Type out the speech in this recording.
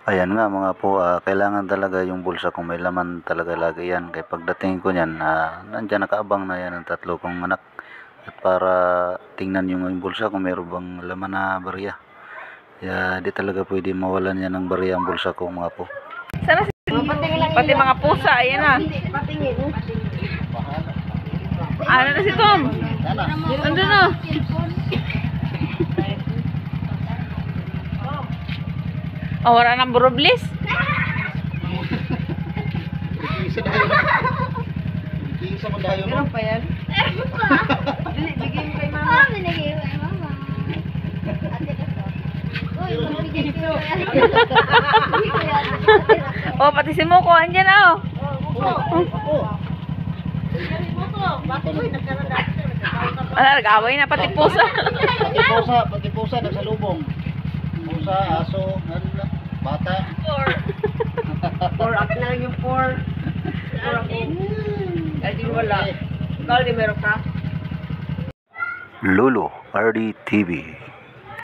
Ayan nga mga po, kailangan talaga yung bulsa kung may laman talaga lagi yan. Kaya pagdating ko niyan, nandiyan nakaabang na yan ang tatlo kong anak. At para tingnan yung bulsa kung mayroon bang laman na barya. Kaya di talaga pwede mawalan yan ng barya ang bulsa ko mga po. Sana pati mga pusa, ayan na. Ano na si Tom? Ano na? Oh, wala nang burublis. Isa mo dayo mo. Ano pa yan? Bigay mo kay mama. Binigay mo kay mama. Ate kasi. Uy, bigay ko. Oh, pati si Moko, andyan na oh. Wala, nag-away na pati pusa. Pati pusa nagsalubong. Pusa, aso, bata. 4 up na yung 4. 4 ako. Kasi wala. Ikaw, di meron ka? Lulu RD TV.